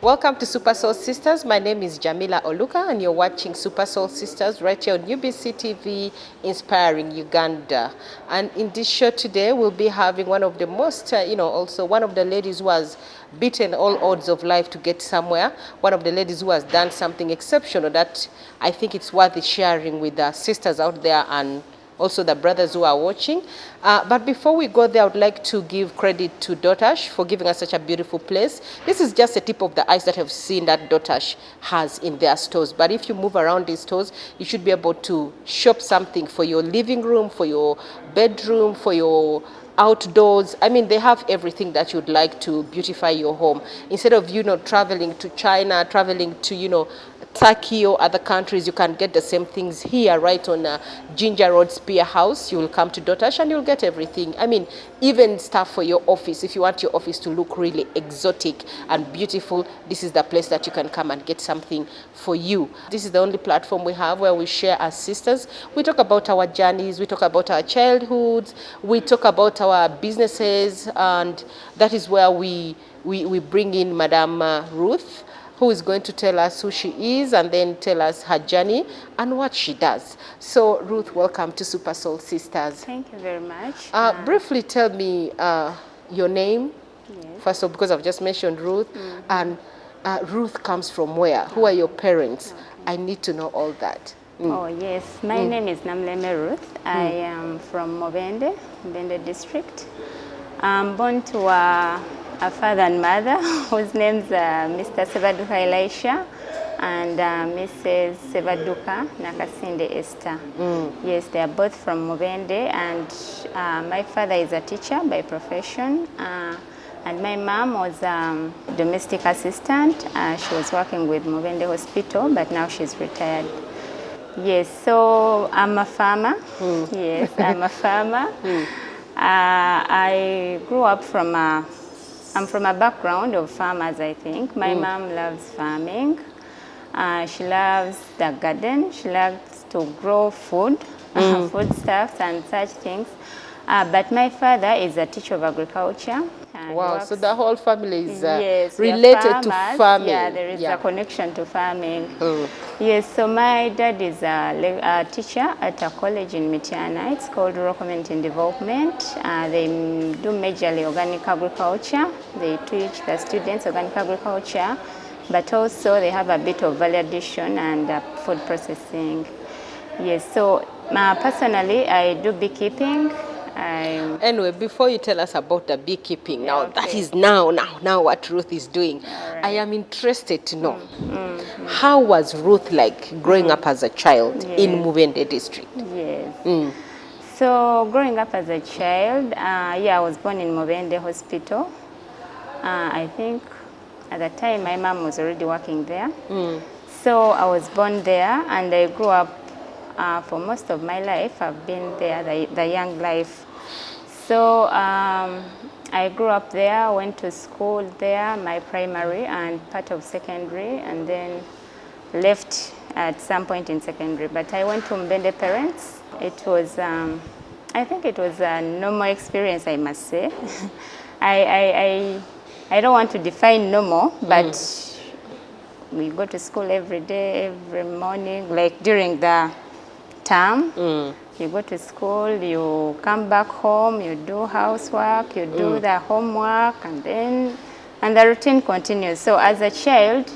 Welcome to Super Soul Sisters. My name is Jamila Oluka and you're watching Super Soul Sisters right here on UBC TV, Inspiring Uganda. And in this show today, we'll be having one of the most, also one of the ladies who has beaten all odds of life to get somewhere. One of the ladies who has done something exceptional that I think it's worth sharing with the sisters out there and also the brothers who are watching. But before we go there, I would like to give credit to Dotash for giving us such a beautiful place. This is just a tip of the ice that I've seen that Dotash has in their stores. But if you move around these stores, you should be able to shop something for your living room, for your bedroom, for your outdoors. I mean, they have everything that you'd like to beautify your home. Instead of, traveling to China, traveling to, Turkey or other countries, you can get the same things here right on Ginger Road Spear House. You will come to Dotash and you'll get everything. I mean, even stuff for your office. If you want your office to look really exotic and beautiful, this is the place that you can come and get something for you. This is the only platform we have where we share as sisters. We talk about our journeys, we talk about our childhoods, we talk about our businesses, and that is where we bring in Madam Ruth, who is going to tell us who she is and then tell us her journey and what she does. So, Ruth, welcome to Super Soul Sisters. Thank you very much. Briefly tell me your name, Yes. first of all, because I've just mentioned Ruth, and Ruth comes from where? Who are your parents? I need to know all that. Oh, yes. My name is Namuleme Ruth. I am from Mubende district. I'm born to a father and mother whose names are Mr. Sevaduka Elisha and Mrs. Sevaduka Nakasinde Esther. Yes, they are both from Mubende, and my father is a teacher by profession, and my mom was a domestic assistant. She was working with Mubende Hospital, but now she's retired. Yes, so I'm a farmer. Yes, I'm a farmer. I grew up I'm from a background of farmers, I think. My mom loves farming. She loves the garden. She loves to grow food, foodstuffs and such things. But my father is a teacher of agriculture. Wow, so the whole family is yes, related to farming. Yeah, there is a connection to farming. Yes, so my dad is a teacher at a college in Mityana. It's called Rural Community Development. They do majorly organic agriculture. They teach the students organic agriculture, but also they have a bit of value addition and food processing. Yes, so personally, I do beekeeping. Anyway, before you tell us about the beekeeping, that is now what Ruth is doing. Right. I am interested to know, how was Ruth like growing up as a child in Mubende district? Yes. So growing up as a child, I was born in Mubende Hospital. I think at the time my mom was already working there. So I was born there and I grew up for most of my life. I've been there, the young life. So I grew up there, went to school there, my primary and part of secondary, and then left at some point in secondary. But I went to Mbende parents. It was, I think it was a normal experience, I must say. I don't want to define normal, but we go to school every day, every morning, like during the term. You go to school, you come back home, you do housework, you do the homework, and the routine continues. So as a child,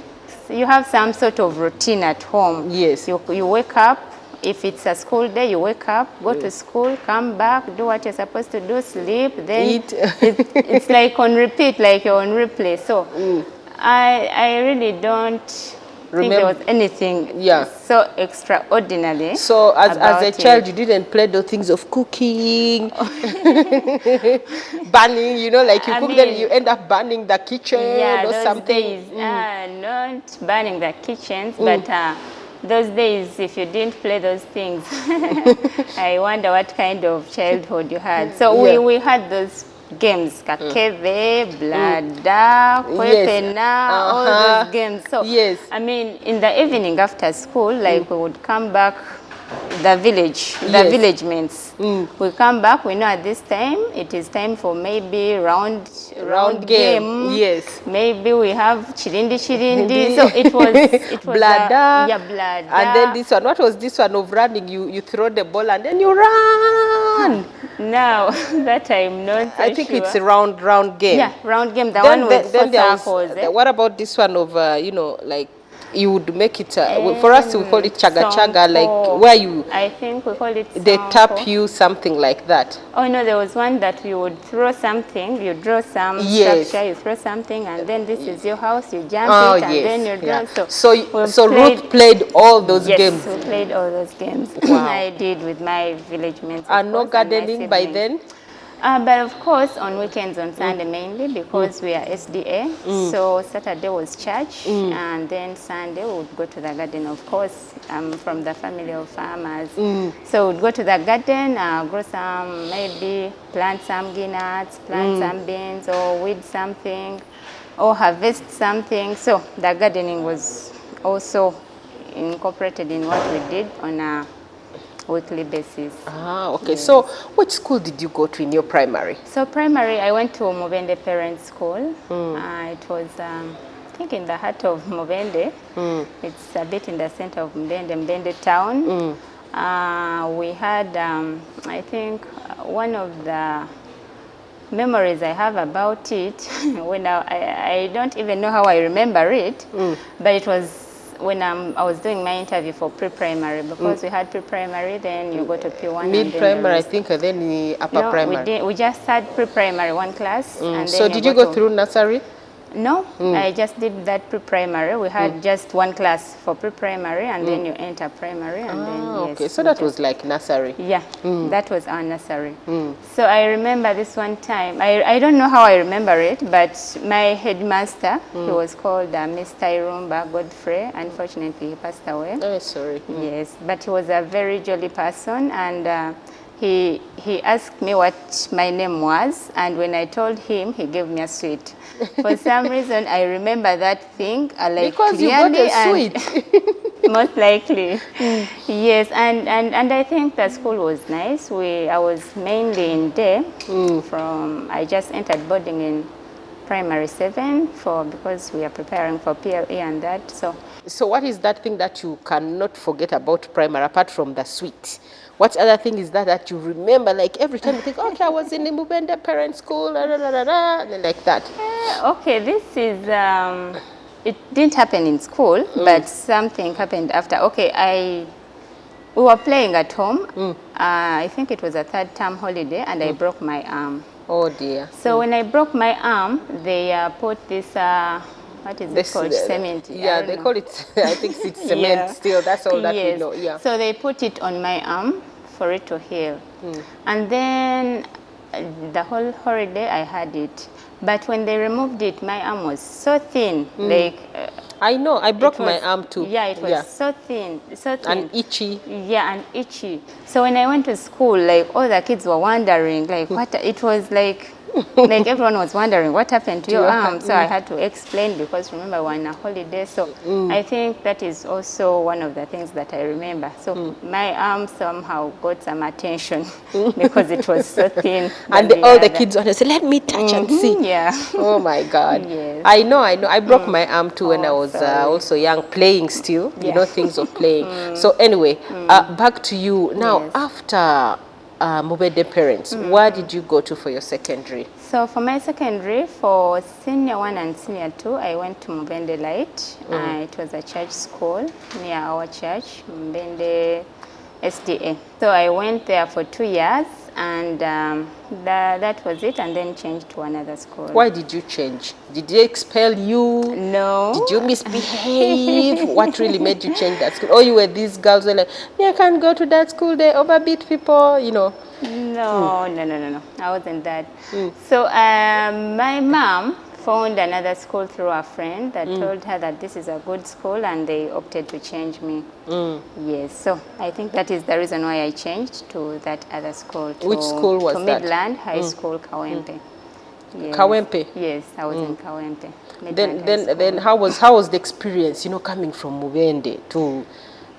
you have some sort of routine at home. Yes. You wake up, if it's a school day, you wake up, go to school, come back, do what you're supposed to do, sleep, then eat. It's like on repeat, like you're on replay. So I really don't think there was anything so extraordinary. So as a child, you didn't play the things of cooking, burning, like you cook, then you end up burning the kitchen or something. Days, not burning the kitchens, but those days, if you didn't play those things, I wonder what kind of childhood you had. So we had those games, kakeve, blada, kwepena, all those games. So, I mean, in the evening after school, like we would come back the village, the Yes. village means. We come back, we know at this time, it is time for maybe round game. Yes. Maybe we have chirindi. So it was Bladder. yeah, bladder. And then this one, what was this one of running? You throw the ball and then you run. Now, that I'm not so I think sure. it's a round game. Yeah, round game, the one with four there was, circles. what about this one of, like, you would make it, for us we call it chaga, like where you, I think we call it they sonko. tap you, something like that. Oh no, there was one that you would throw something, you draw some Yes. structure, you throw something, and then this is your house, you jump Oh, it, and yes. then you draw. Yeah. So, So Ruth played all those yes, games. we played all those games. Wow. I did with my village mates. of And no course, and my gardening by siblings. then? But of course, on weekends, on Sunday mainly, because we are SDA. So Saturday was church, and then Sunday we would go to the garden. Of course, I'm from the family of farmers. So we'd go to the garden, grow some, maybe plant some guineas, plant some beans, or weed something, or harvest something. So the gardening was also incorporated in what we did on a weekly basis. Ah, okay. So which school did you go to in your primary? So primary, I went to Mubende Parents School. It was, I think, in the heart of Mubende. It's a bit in the center of Mubende town. We had, I think, one of the memories I have about it, when I don't even know how I remember it, but it was when I was doing my interview for pre-primary, because we had pre-primary, then you go to P1. Mid-primary, I think, and then the upper primary. We just had pre-primary, one class. And So then did you go through nursery? No, I just did that pre-primary. We had just one class for pre-primary, and then you enter primary, and then yes. Okay, so that was like nursery. Yeah, that was our nursery. So I remember this one time, I don't know how I remember it, but my headmaster, he was called Mr. Irumba Godfrey. Unfortunately, he passed away. Oh, sorry. Yes, but he was a very jolly person, and he asked me what my name was, and when I told him, he gave me a sweet. For some reason, I remember that thing like Because you clearly, got a sweet. most likely. Yes, and I think the school was nice. I was mainly in day. I just entered boarding in primary 7 because we are preparing for PLE and that. So what is that thing that you cannot forget about primary apart from the sweet? What other thing is that you remember, like every time you think, okay, I was in the Mubende Parent School, and then like that? Okay, this is, it didn't happen in school, but something happened after. Okay, we were playing at home. I think it was a third term holiday, and I broke my arm. Oh dear. So when I broke my arm, they put this, what is it called? Cement. Yeah, they call it, I think it's cement still. That's all that we know. Yeah. So they put it on my arm for it to heal. And then the whole holiday I had it. But when they removed it, my arm was so thin. Like I know, I broke my arm too. Yeah, it was so thin, so thin. And itchy. Yeah, and itchy. So when I went to school, like all the kids were wondering, like what, it was like everyone was wondering what happened to your arm. So I had to explain, because remember, we're on a holiday. So I think that is also one of the things that I remember. So my arm somehow got some attention because it was so thin. And all the kids wanted to say, let me touch and see. Yeah. Oh my God. Yes. I know. I broke my arm too when I was also young, playing still, you know, things of playing. So anyway, back to you. Now, after Mubende Parents, where did you go to for your secondary? So for my secondary, for senior 1 and senior 2, I went to Mubende Light. It was a church school near our church, Mubende SDA. So I went there for 2 years, and that was it, and then changed to another school. Why did you change? Did they expel you? No. Did you misbehave? What really made you change that school? Or you were these girls who were like, I can't go to that school, they overbeat people, you know? No, I wasn't that. So my mom found another school through a friend that told her that this is a good school, and they opted to change me. Yes, so I think that is the reason why I changed to that other school. Which school was to that? Midland High School, Kawempe. Yes. Kawempe? Yes, I was in Kawempe. Then how was the experience, you know, coming from Mubende to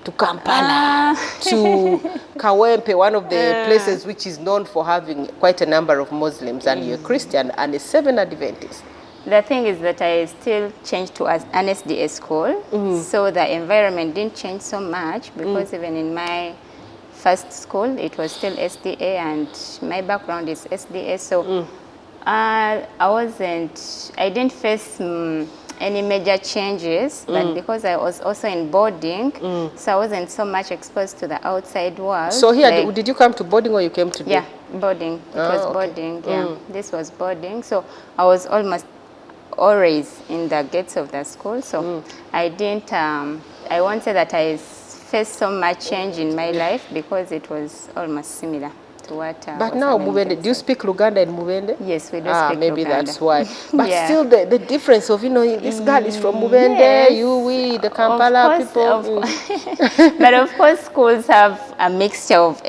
to Kampala, to Kawempe, one of the places which is known for having quite a number of Muslims, and you're a Christian and a Seventh Adventist. The thing is that I still changed to an SDA school, so the environment didn't change so much, because even in my first school, it was still SDA, and my background is SDA, so I didn't face any major changes, but because I was also in boarding, so I wasn't so much exposed to the outside world. So here, did you come to boarding or you came to Yeah, boarding. It was boarding, yeah. This was boarding, so I was always in the gates of the school, so I didn't, I won't say that I faced so much change in my life, because it was almost similar to what But now, Mubende, do you speak Luganda in Mubende? Yes, we do speak maybe Luganda. that's why. But Yeah. still, the difference of, this girl is from Mubende, Yes. we, the Kampala people. But of course, schools have a mixture of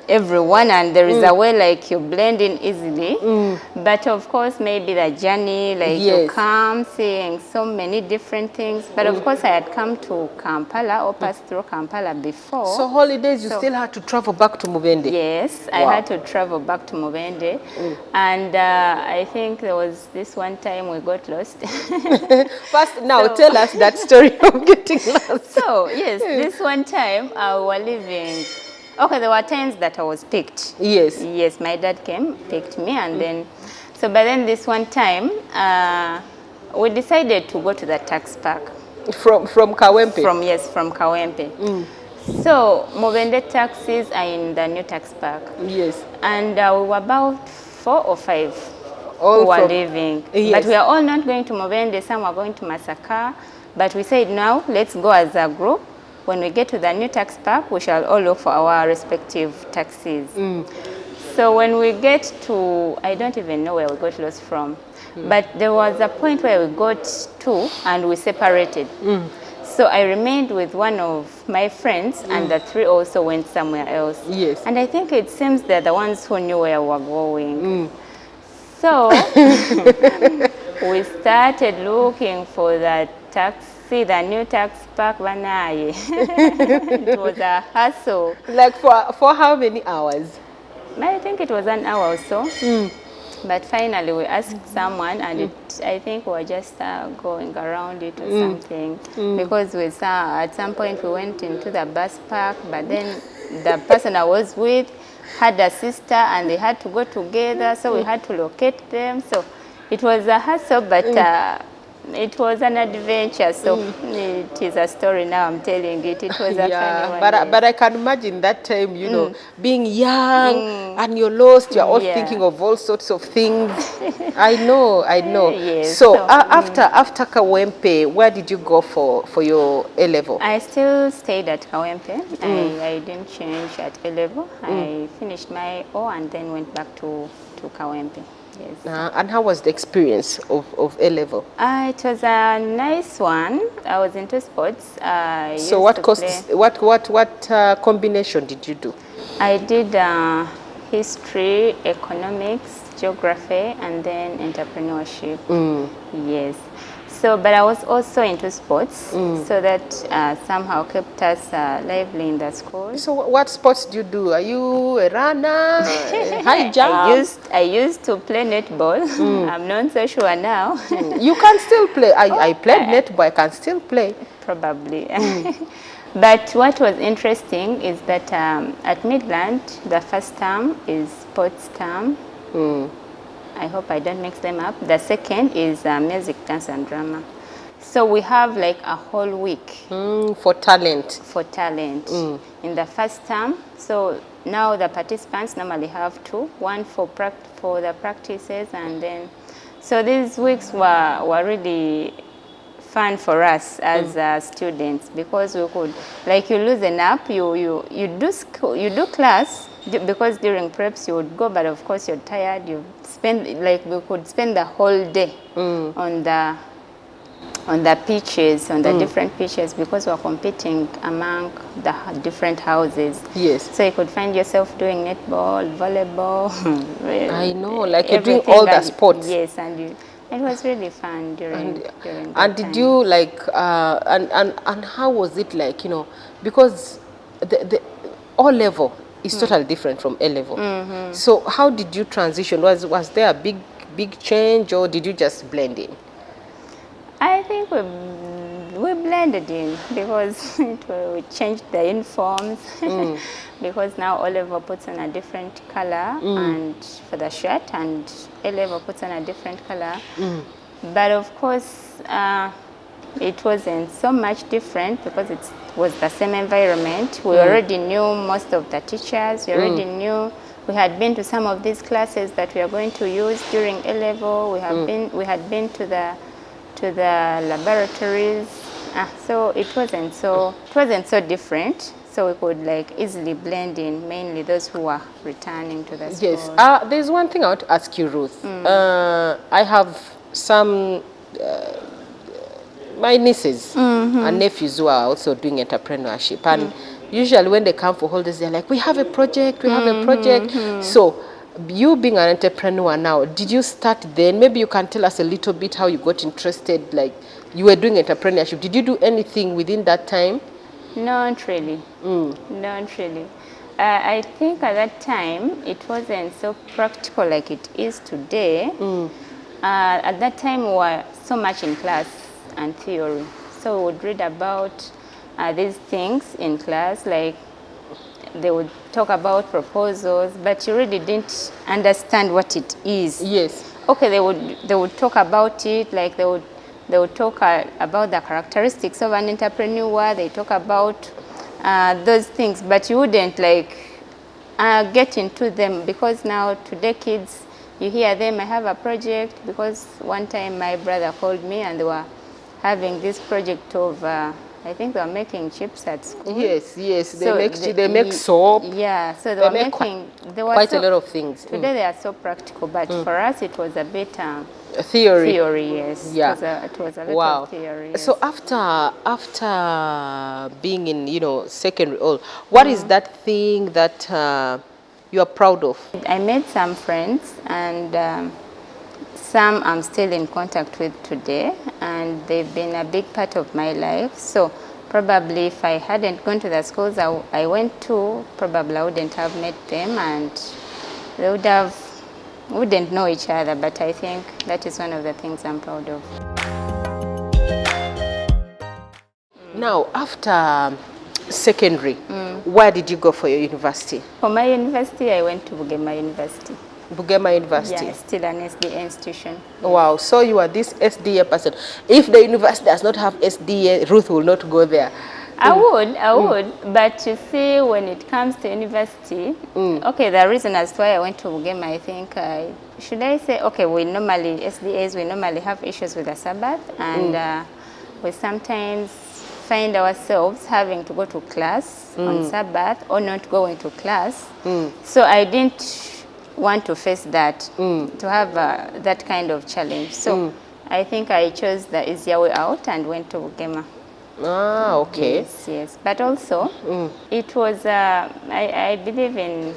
everyone, and there is a way like you blend in easily. But of course, maybe the journey, like you come seeing so many different things. But of course, I had come to Kampala or passed through Kampala before. So holidays, you still had to travel back to Mubende? Yes, I had to travel back to Mubende. And I think there was this one time we got lost. First, now tell us that story of getting lost. So, yes, this one time we were living. Okay, there were times that I was picked. Yes. Yes, my dad came, picked me, and then, but then this one time, we decided to go to the tax park. From Kawempe? From Kawempe. So, Mubende taxis are in the new tax park. Yes. And we were about 4 or 5 all who were leaving. Yes. But we are all not going to Mubende, some were going to Masaka. But we said, now, let's go as a group. When we get to the new tax park, we shall all look for our respective taxis. So when we get to, I don't even know where we got lost from, but there was a point where we got to and we separated. So I remained with one of my friends, and the 3 also went somewhere else. Yes. And I think it seems they're the ones who knew where we were going. So we started looking for the taxi, the new tax park, Banaye. It was a hassle. Like for how many hours? I think it was an hour or so. But finally we asked someone, and I think we were just going around it or something. Because we saw at some point we went into the bus park, but then the person I was with had a sister and they had to go together, so we had to locate them. So it was a hassle, but it was an adventure. So it is a story now I'm telling it. It was a funny one. But I can imagine that time, you know, being young and you're lost, you're all thinking of all sorts of things. I know. Yes, So after Kawempe, where did you go for your A-level? I still stayed at Kawempe. I didn't change at A-level. I finished my O and then went back to Kawempe. Yes. And how was the experience of A-level? It was a nice one. I was into sports. So what combination did you do? I did history, economics, geography, and then entrepreneurship. Yes. So, but I was also into sports, so that somehow kept us lively in the school. So what sports do you do? Are you a runner, high jump? I used to play netball. I'm not so sure now. You can still play. I played netball, I can still play. Probably. But what was interesting is that at Midland, the first term is sports term. I hope I don't mix them up. The second is music, dance, and drama. So we have like a whole week for talent. For talent in the first term. So now the participants normally have 2, one for the practices, and then so these weeks were really fun for us as students, because we could, like, you loosen up, you do class. Because during preps you would go, but of course you're tired. We could spend the whole day on the pitches, on the different pitches, because we're competing among the different houses. Yes. So you could find yourself doing netball, volleyball. I know, like you're doing all the sports. Yes, and it was really fun during that and did time. you like and how was it like, because the O level is totally different from A level. So how did you transition? Was there a big change, or did you just blend in? I think we blended in because we changed the uniforms because now O level puts on a different color and for the shirt, and A level puts on a different color. But of course, it wasn't so much different because it was the same environment. We already knew most of the teachers. We already knew. We had been to some of these classes that we are going to use during A level. We had been to the laboratories. So it wasn't so different. So we could like easily blend in, mainly those who are returning to the school. Yes. There's one thing I want to ask you, Ruth. I have some my nieces and nephews who are also doing entrepreneurship, and usually when they come for holidays, they're like, we have a project, we have a project. So you being an entrepreneur now, did you start then? Maybe you can tell us a little bit how you got interested, like you were doing entrepreneurship. Did you do anything within that time? Not really. Not really. I think at that time it wasn't so practical like it is today. At that time we were so much in class and theory. So we would read about these things in class, like they would talk about proposals, but you really didn't understand what it is. Yes. Okay, they would talk about it, like they would talk about the characteristics of an entrepreneur. They talk about those things, but you wouldn't like get into them, because now today kids, you hear them, I have a project, because one time my brother called me and they were having this project of I think they were making chips at school. Yes, yes. So they make soap. Yeah, so they They were make making quite a lot of things. Today they are so practical, but for us it was a bit Theory. theory, yes. Yeah. It was a lot of theory. Yes. So after being in secondary, what is that thing that you are proud of? I made some friends, and some I'm still in contact with today, and they've been a big part of my life. So probably if I hadn't gone to the schools I went to, probably I wouldn't have met them, and they wouldn't know each other. But I think that is one of the things I'm proud of. Now, after secondary, where did you go for your university? For my university, I went to Bugema University. Bugema University? Yeah, still an SDA institution. Wow, so you are this SDA person. If the university does not have SDA, Ruth will not go there. I would, but you see, when it comes to university, okay, the reason as to why I went to Bugema, I think, should I say, okay, SDAs, we normally have issues with the Sabbath, and we sometimes find ourselves having to go to class on Sabbath or not going to class. So I didn't want to face that, to have that kind of challenge. So I think I chose the easier way out and went to Bugema. Ah, okay. Yes. But also, it was, I believe in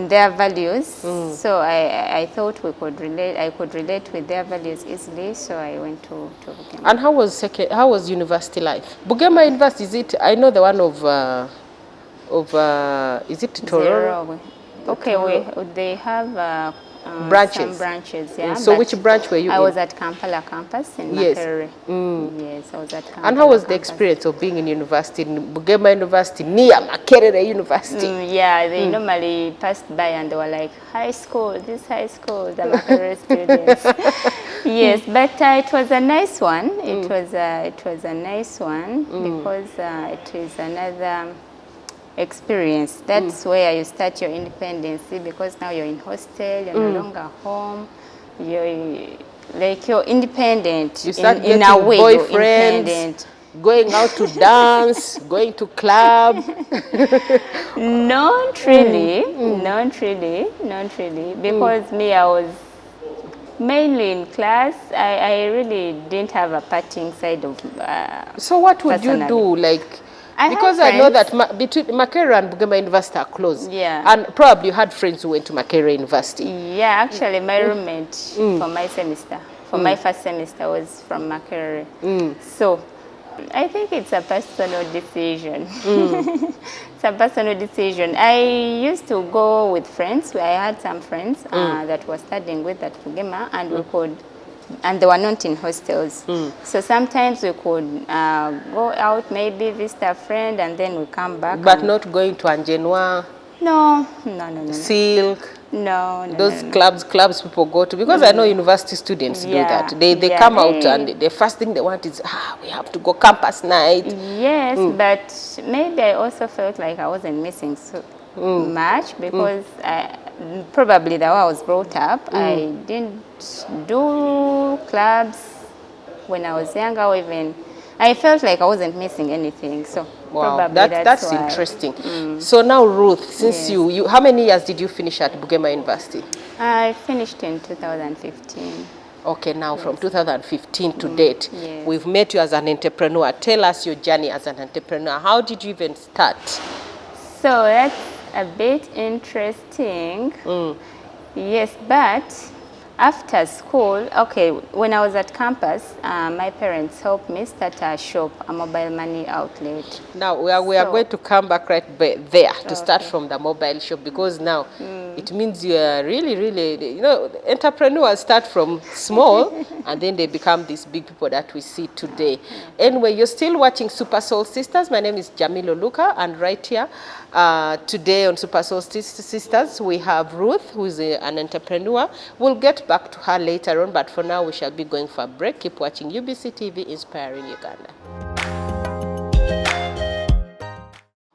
their values. So I thought I could relate with their values easily. So I went to Bugema. And how was university life? Bugema University, I know the one is it Tororo? Okay, they have branches. some branches, yeah. So which branch were you in? I was at Kampala campus in Makerere. Yes, I was at Kampala. And how was the campus. experience of being in university, in Bugema University, near Makerere University? Yeah, they normally passed by and they were like, high school, the Makerere students. Yes, but it was a nice one. It was a nice one because it is another experience. That's where you start your independence, because now you're in hostel, you're no longer home, you're independent. You start in a way, boyfriends, you're independent. Going out to dance, going to club. Not really, because me, I was mainly in class. I really didn't have a partying side of So what would personally. you do, like? Because I I know that between Makerere and Bugema University are close. Yeah. And probably you had friends who went to Makerere University. Yeah, actually my roommate for my semester, for my first semester, was from Makerere. So I think it's a personal decision. It's a personal decision. I used to go with friends. I had some friends that were studying with at Bugema, and we could, and they were not in hostels. So sometimes we could go out, maybe visit a friend, and then we come back. But not going to Angenwa, No, no, no, no, no. Silk, No, no, those no, no. clubs people go to, because I know university students do Yeah, that. They yeah, come out and the first thing they want is, we have to go campus night. Yes, but maybe I also felt like I wasn't missing so much because probably the way I was brought up, I didn't do clubs when I was younger, or even I felt like I wasn't missing anything. So Wow, probably that's why. interesting. So now, Ruth, since Yes. you, how many years did you finish at Bugema University? I finished in 2015. Okay, now from 2015 to date, Yes. we've met you as an entrepreneur. Tell us your journey as an entrepreneur. How did you even start? So that's a bit interesting. Yes, but after school, okay, when I was at campus, my parents helped me start a shop, a mobile money outlet. Now we are So- going to come back right there to start Okay. from the mobile shop, because now it means you are really, entrepreneurs start from small and then they become these big people that we see today. Anyway, you're still watching Super Soul Sisters. My name is Jamila Oluka, and right here today on Super Soul Sisters we have Ruth, who is an entrepreneur. We'll get back to her later on, but for now we shall be going for a break. Keep watching UBC TV, Inspiring Uganda.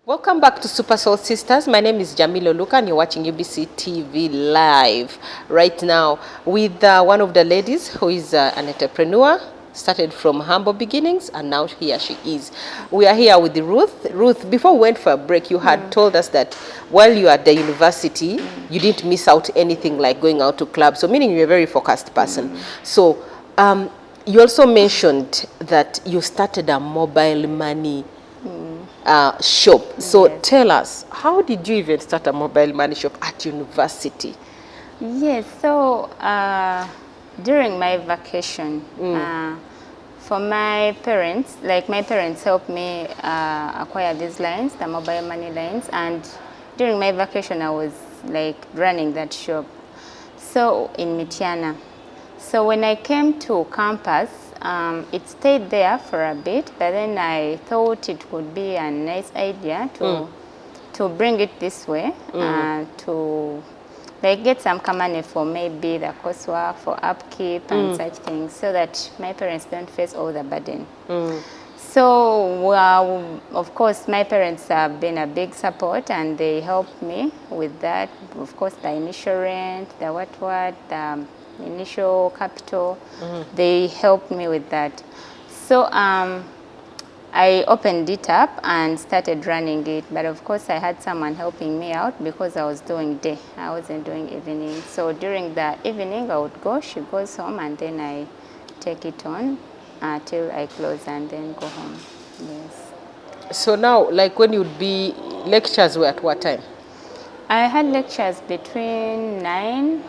Welcome back to Super Soul Sisters. My name is Jamila Oluka, and you're watching UBC TV live right now with one of the ladies who is an entrepreneur, started from humble beginnings, and now here she is. We are here with Ruth. Ruth, before we went for a break, you had told us that while you were at the university, you didn't miss out anything like going out to clubs, so meaning you're a very focused person. So you also mentioned that you started a mobile money shop. So Yes. tell us, how did you even start a mobile money shop at university? Yes, so during my vacation, for my parents, like my parents helped me acquire these lines, the mobile money lines, and during my vacation I was like running that shop. So in Mitiana. So when I came to campus, it stayed there for a bit, but then I thought it would be a nice idea to bring it this way, to like get some money for maybe the coursework, for upkeep and such things, so that my parents don't face all the burden. So of course my parents have been a big support, and they helped me with that. Of course the initial rent, the the initial capital, they helped me with that. So I opened it up and started running it, but of course I had someone helping me out because I was doing day, I wasn't doing evening. So during the evening I would go, she goes home, and then I take it on till I close and then go home. Yes. So now, like when you'd be, lectures were at what time? I had lectures between 9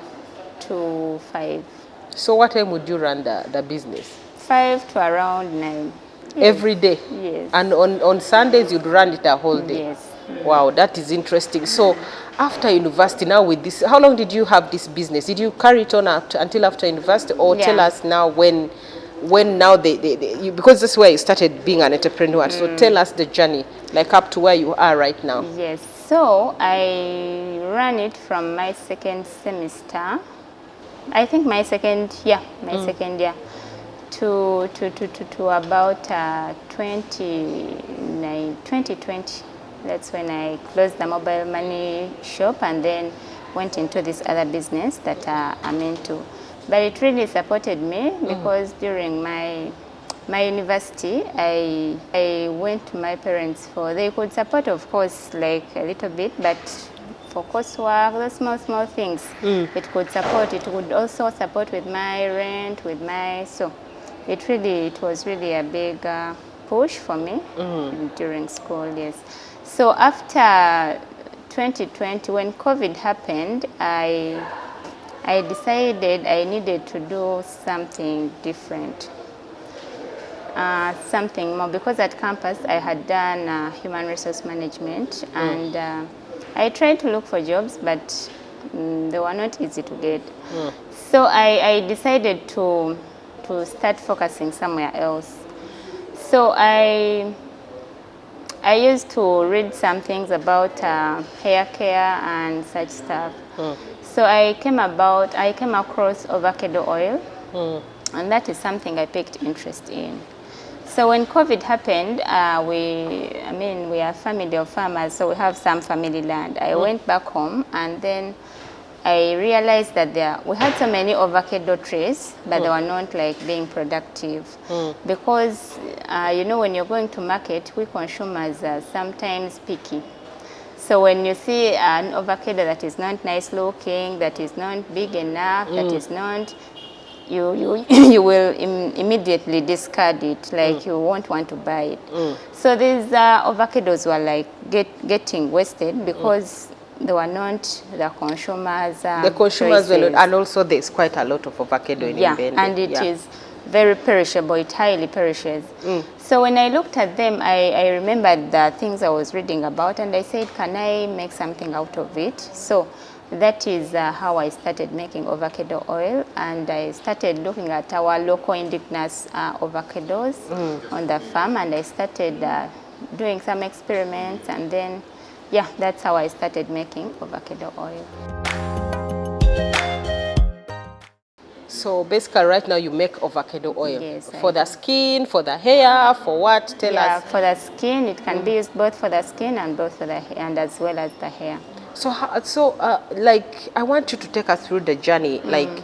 to 5. So what time would you run the business? 5 to around 9. Every day? Yes. And on Sundays you'd run it a whole day? Yes. Wow, that is interesting. So after university, now with this, how long did you have this business? Did you carry it on until after university, or Yeah. tell us now when now because this is where you started being an entrepreneur. So tell us the journey, like up to where you are right now. Yes, so I ran it from my second semester, I think my second year, to about 2020. That's when I closed the mobile money shop and then went into this other business that I'm into. But it really supported me because during my university, I went to my parents for, they could support, of course, like a little bit, but for coursework, the small things it could support. It would also support with my rent, with my, so it was really a big push for me during school, yes. So after 2020, when COVID happened, I decided I needed to do something different. something more, because at campus I had done human resource management, and I tried to look for jobs, but they were not easy to get. So I decided to start focusing somewhere else. So I used to read some things about hair care and such stuff. So I came across avocado oil, and that is something I picked interest in. So when COVID happened, we are a family of farmers, so we have some family land. I went back home, and then I realized that we had so many avocado trees, but they were not like being productive, because when you're going to market, we consumers are sometimes picky. So when you see an avocado that is not nice looking, that is not big enough, that is not, you will immediately discard it, like you won't want to buy it. So these avocados were like getting wasted because they were not the consumers. The consumers were not, and also there's quite a lot of avocado in Mbende. And it is very perishable, it highly perishes. So when I looked at them, I remembered the things I was reading about, and I said, can I make something out of it? So that is how I started making avocado oil, and I started looking at our local indigenous avocados on the farm, and I started doing some experiments, and then that's how I started making avocado oil. So basically right now you make avocado oil. Yes, for the skin, for the hair, for what? Tell us. For the skin, it can be used both for the skin and both for the hair, and as well as the hair. So, like, I want you to take us through the journey. Like,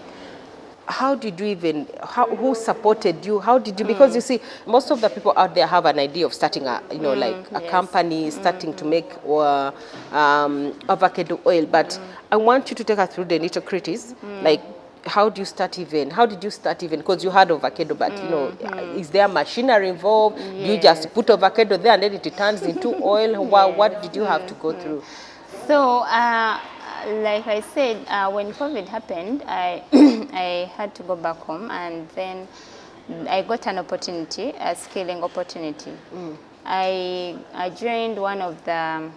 how did you who supported you? How did you, because you see, most of the people out there have an idea of starting a company, starting to make avocado oil. But I want you to take us through the nitty-gritties. Like, how did you start even? Because you had avocado, but is there machinery involved? Do you just put avocado there and then it turns into oil? What did you have to go through? So, like I said, when COVID happened, I I had to go back home, and then I got an opportunity, a skilling opportunity. I joined one of the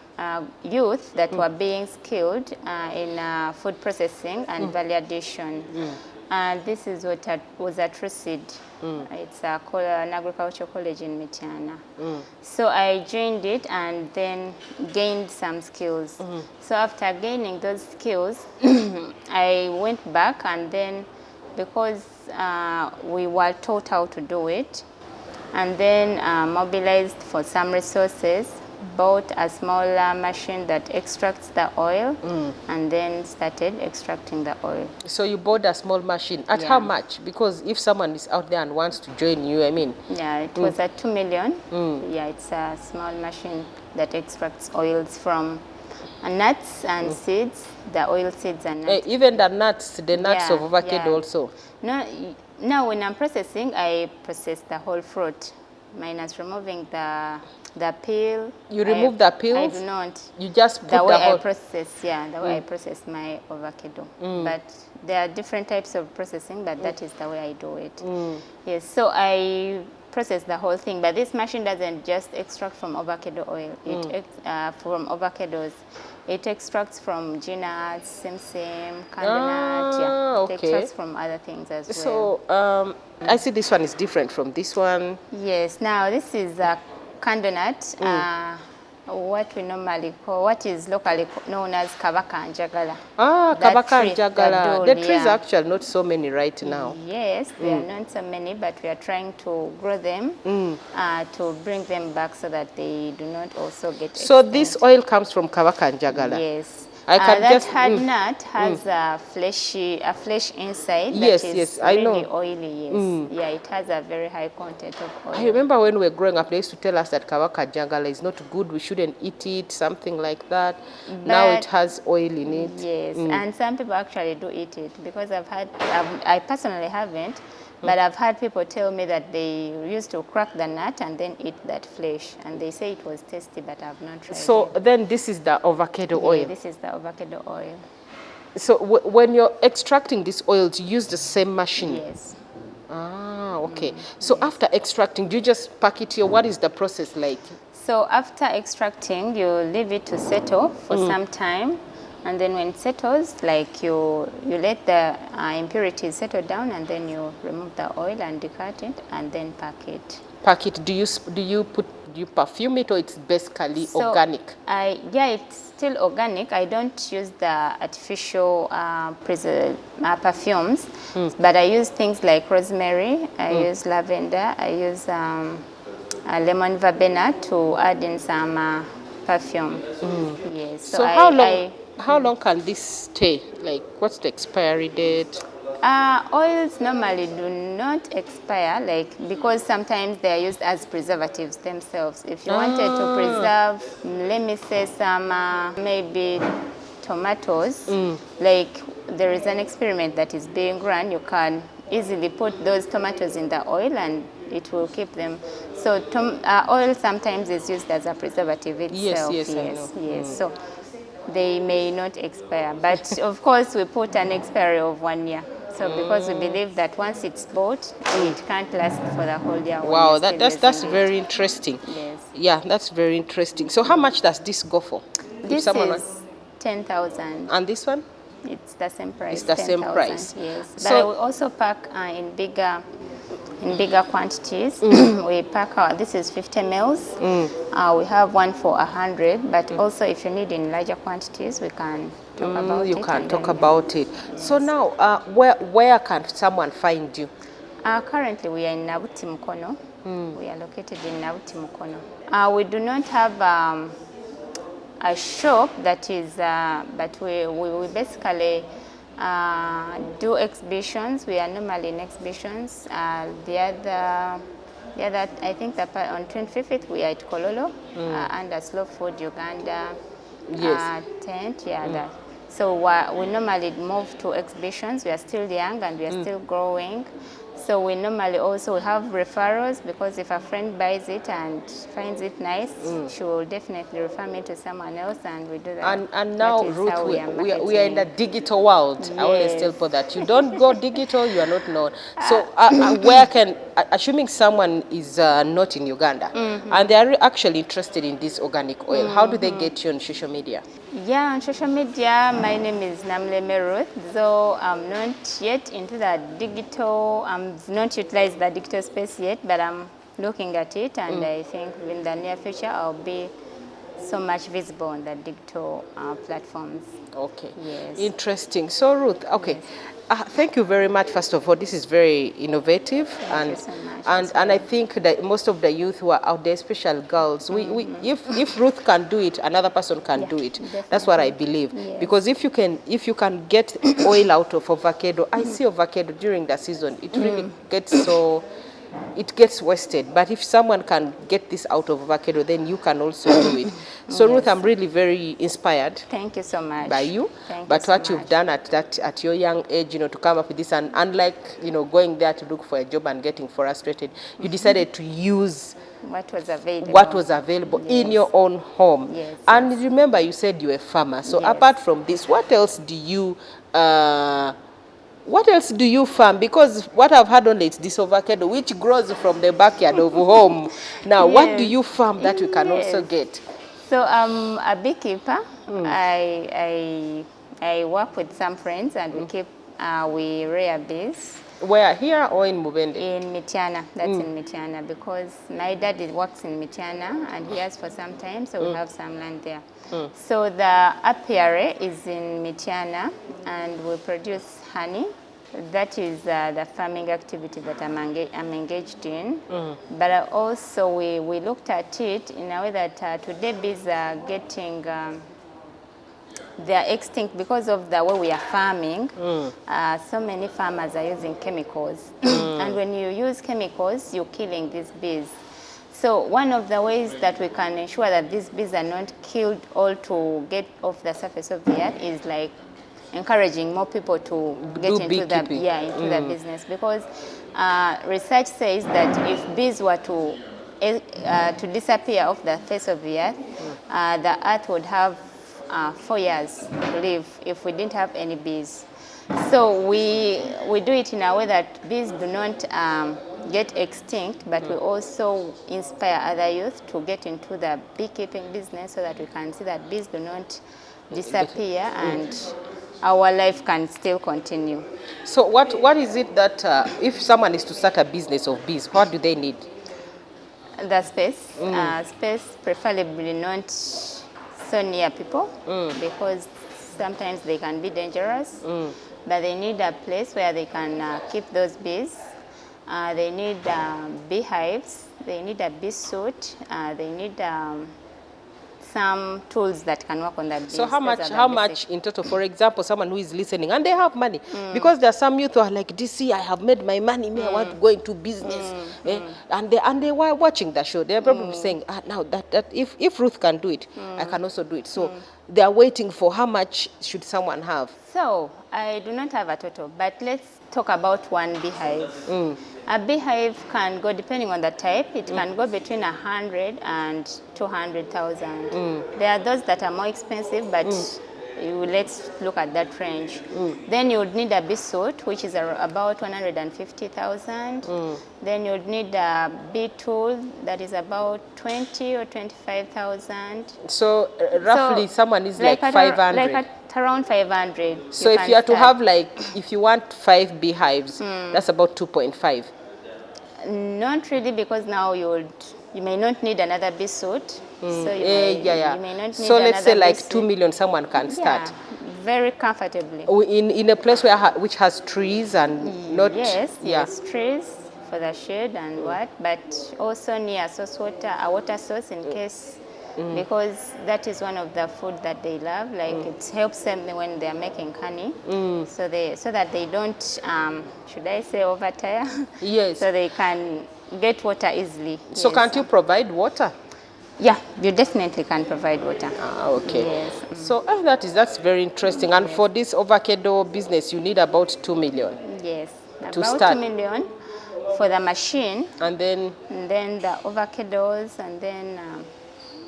youth that were being skilled in food processing and value addition. This is what was at Rusid. It's an agricultural college in Mityana. So I joined it and then gained some skills. So after gaining those skills, I went back, and then because we were taught how to do it, and then mobilized for some resources, bought a smaller machine that extracts the oil, and then started extracting the oil. So you bought a small machine. At how much? Because if someone is out there and wants to join you, I mean. Yeah, it was at 2 million. Yeah, it's a small machine that extracts oils from nuts and seeds, the oil seeds and nuts. Even the nuts of avocado also. No, when I'm processing, I process the whole fruit, minus removing the peel. You remove the peels? I do not. You just put the way I process, the way I process my avocado. But there are different types of processing, but that is the way I do it. Yes, so I process the whole thing, but this machine doesn't just extract from avocado oil. From avocados. It extracts from ginuts, simsim, candlenut. It extracts from other things as well. So I see this one is different from this one. Yes. Now this is a candlenut. What we normally call, what is locally known as kabaka and jagala. Kabaka and jagala. The trees are actually not so many right now. Yes, there are not so many, but we are trying to grow them to bring them back so that they do not also get extinct. So this oil comes from kabaka and jagala? Yes. That hard nut has a flesh inside yes, that is yes, I know. really oily. Yes. Yeah, it has a very high content of oil. I remember when we were growing up, they used to tell us that kabaka jagala is not good, we shouldn't eat it, something like that. But now it has oil in it. Yes, and some people actually do eat it, because I personally haven't, but I've had people tell me that they used to crack the nut and then eat that flesh, and they say it was tasty, but I've not tried it. So then this is the avocado oil? This is the avocado oil. So when you're extracting this oil, you use the same machine? Yes. Okay. So after extracting, do you just pack it here? What is the process like? So after extracting, you leave it to settle for some time, and then when it settles, like you let the impurities settle down, and then you remove the oil and decut it, and then pack it. Pack it. Do you perfume it, or it's basically So organic? Yeah, it's still organic. I don't use the artificial perfumes, but I use things like rosemary. I use lavender. I use lemon verbena to add in some perfume. Yes. So how long can this stay? Like, what's the expiry date? Oils normally do not expire, like, because sometimes they are used as preservatives themselves. If you wanted to preserve, let me say some maybe tomatoes, like there is an experiment that is being run. You can easily put those tomatoes in the oil and it will keep them. So oil sometimes is used as a preservative itself. Yes, I know. Yes. So they may not expire, but of course we put an expiry of 1 year. So because we believe that once it's bought, it can't last for the whole year. Wow, that's very interesting. Yes. Yeah, that's very interesting. So how much does this go for? This is 10,000. And this one? It's the same price. It's the same 10,000, price. Yes. But So we also pack in bigger quantities. We pack this is 50 mils. We have one for 100, but also if you need in larger quantities, we can talk about it. You can talk about it. So now, where can someone find you? Currently, we are in Nabuti Mukono. We are located in Nabuti Mukono. We do not have a shop that is, but we basically do exhibitions. We are normally in exhibitions. The other, I think on 25th we are at Kololo under Slow Food Uganda tent. That. So we normally move to exhibitions. We are still young and we are still growing. So we normally also have referrals, because if a friend buys it and finds it nice, she will definitely refer me to someone else, and we do that. And now, Ruth, we are in the digital world. Yes. I always tell people that you don't go digital, you are not known. So where can, assuming someone is not in Uganda, and they are actually interested in this organic oil, how do they get you on social media? Yeah, on social media, my name is Namuleme Ruth, though I'm not yet into the digital, I'm not utilized the digital space yet, but I'm looking at it, and I think in the near future I'll be so much visible on the digital platforms. Okay. Yes. Interesting. So Ruth, okay. Yes. Thank you very much. First of all, this is very innovative, Thank you so much. and I think that most of the youth who are out there, especially girls, if Ruth can do it, another person can do it. Definitely. That's what I believe. Yes. Because if you can get oil out of avocado, I see avocado during the season, it really gets so. It gets wasted, but if someone can get this out of avocado, then you can also do it. So Yes. Ruth, I'm really very inspired. Thank you so much. By you, Thank but you so what you've much. done at your young age, to come up with this, and unlike going there to look for a job and getting frustrated, you decided to use what was available yes. in your own home. Yes, and yes. Remember, you said you're a farmer. So Yes. apart from this, what else do you farm? Because what I've had only is this avocado, which grows from the backyard of home. Now, Yes. what do you farm that we can also Yes. get? So I'm a beekeeper. I work with some friends, and we rear bees. Where, here or in Mubende? In Mityana, that's in Mityana, because my dad works in Mityana and he has for some time, so we have some land there. So the apiary is in Mityana, and we produce honey. That is the farming activity that I'm engaged in. But also we looked at it in a way that today bees are getting they are extinct because of the way we are farming. So many farmers are using chemicals. And when you use chemicals, you're killing these bees. So one of the ways that we can ensure that these bees are not killed all to get off the surface of the earth is like encouraging more people to get into the business. Because research says that if bees were to disappear off the face of the earth, the earth would have 4 years to live if we didn't have any bees. So we do it in a way that bees do not get extinct, but we also inspire other youth to get into the beekeeping business so that we can see that bees do not disappear and our life can still continue. So what is it that if someone is to start a business of bees, what do they need? The space, space preferably not so near people because sometimes they can be dangerous, but they need a place where they can keep those bees. They need beehives, they need a bee suit, they need some tools that can work on the bees. So how much in total, for example, someone who is listening and they have money, because there are some youth who are like, DC, I have made my money, I want to go into business. And they were watching the show. They're probably saying, now that if Ruth can do it, I can also do it. So they are waiting for how much should someone have? So I do not have a total, but let's talk about one beehive. A beehive can go, depending on the type, it can go between 100 and 200,000. There are those that are more expensive, but let's look at that range. Then you would need a bee suit, which is about 150,000. Then you would need a bee tool that is about 20 or 25,000. So roughly someone is like 500. Around 500. So if you are to have if you want 5 beehives, that's about 2.5. Not really, because now you may not need another bee suit. So you may not need so let's say like 2 suit. million someone can start. Very comfortably. In a place which has trees and not... Yes, trees for the shade and but also near a water source in case, because that is one of the food that they love. Like it helps them when they are making honey, so that they don't, should I say, overtire? Yes. So they can get water easily. So can't you provide water? Yeah, you definitely can provide water. Okay. Yes. So that's very interesting. And for this avocado business, you need about 2 million. Yes, to about start. 2 million for the machine. And then the avocados, and then...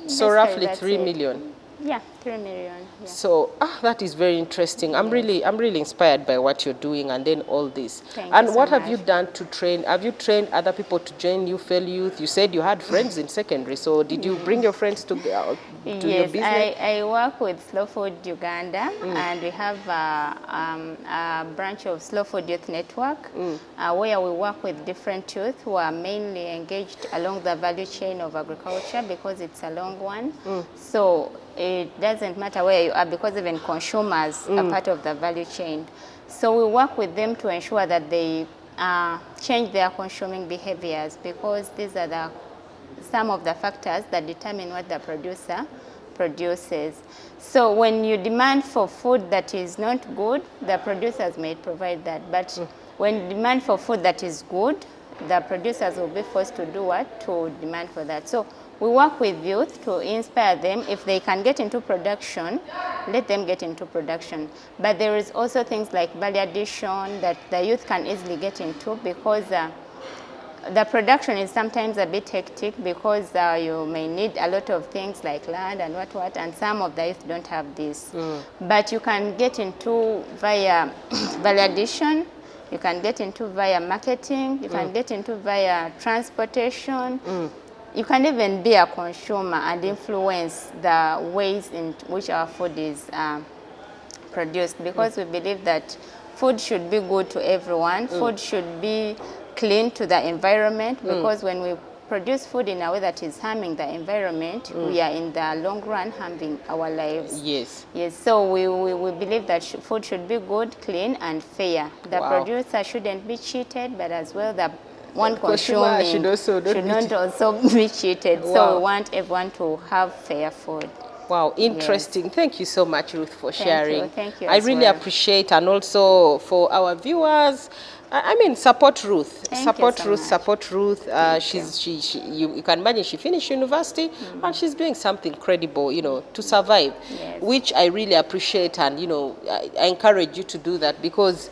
so roughly 3 million. Yeah, 3 million. Yeah. So that is very interesting. I'm really inspired by what you're doing, and then all this. Thank and you so what have much. you done to train? Have you trained other people to join you, fellow youth? You said you had friends in secondary, so did you bring your friends to your business? Yes, I work with Slow Food Uganda, and we have a branch of Slow Food Youth Network, where we work with different youth who are mainly engaged along the value chain of agriculture, because it's a long one. So it doesn't matter where you are, because even consumers are part of the value chain. So we work with them to ensure that they change their consuming behaviors, because these are some of the factors that determine what the producer produces. So when you demand for food that is not good, the producers may provide that. But when you demand for food that is good, the producers will be forced to do what? To demand for that. So we work with youth to inspire them. If they can get into production, let them get into production. But there is also things like value addition that the youth can easily get into, because the production is sometimes a bit hectic, because you may need a lot of things like land and what, and some of the youth don't have this. But you can get into via value addition, you can get into via marketing, you can get into via transportation. You can even be a consumer and influence the ways in which our food is produced, because we believe that food should be good to everyone. Food should be clean to the environment, because when we produce food in a way that is harming the environment, we are in the long run harming our lives. Yes. Yes, so we believe that food should be good, clean, and fair. The producer shouldn't be cheated, but as well the one consuming should not also be cheated. So we want everyone to have fair food. Wow, interesting. Yes. Thank you so much, Ruth, for sharing. Thank you. I really appreciate, and also for our viewers, I mean, support Ruth. Support Ruth. You can imagine she finished university and she's doing something credible, to survive, which I really appreciate, and I encourage you to do that, because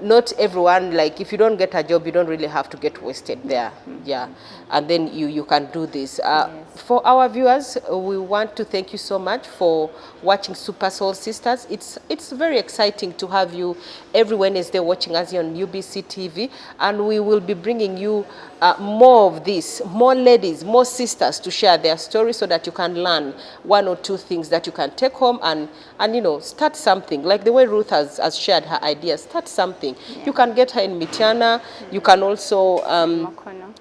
not everyone, like if you don't get a job, you don't really have to get wasted there. Yeah, and then you can do this. Yes. For our viewers, we want to thank you so much for watching Super Soul Sisters. It's very exciting to have you every Wednesday watching us here on UBC TV, and we will be bringing you more of this, more ladies, more sisters to share their stories, so that you can learn one or two things that you can take home and you know, start something. Like the way Ruth has shared her ideas, start something. Yeah. You can get her in Mitiana. You can also Mokono.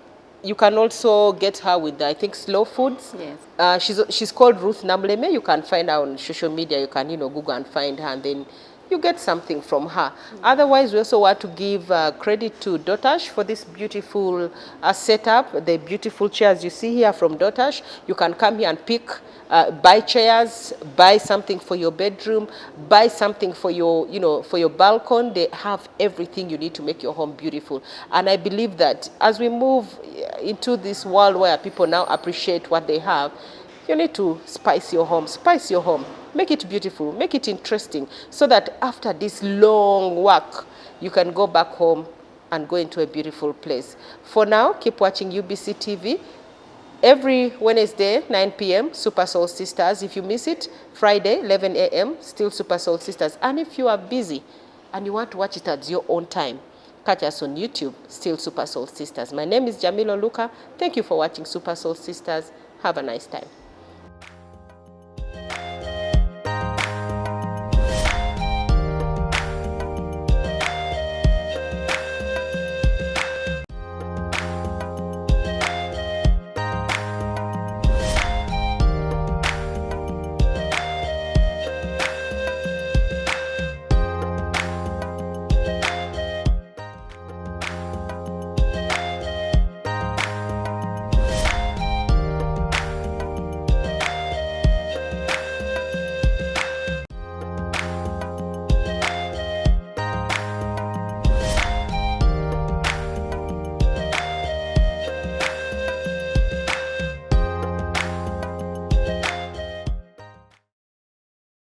you can also get her with, I think, Slow Foods. Yes. She's called Ruth Namuleme. You can find her on social media. You can, you know, Google and find her, and then you get something from her. Otherwise, we also want to give credit to Dotash for this beautiful setup, the beautiful chairs you see here from Dotash. You can come here and pick, buy chairs, buy something for your bedroom, buy something for your, you know, for your balcony. They have everything you need to make your home beautiful. And I believe that as we move into this world where people now appreciate what they have, you need to spice your home, make it beautiful, make it interesting, so that after this long work, you can go back home and go into a beautiful place. For now, keep watching UBC TV. Every Wednesday, 9 p.m., Super Soul Sisters. If you miss it, Friday, 11 a.m., still Super Soul Sisters. And if you are busy and you want to watch it at your own time, catch us on YouTube, still Super Soul Sisters. My name is Jamila Oluka. Thank you for watching Super Soul Sisters. Have a nice time.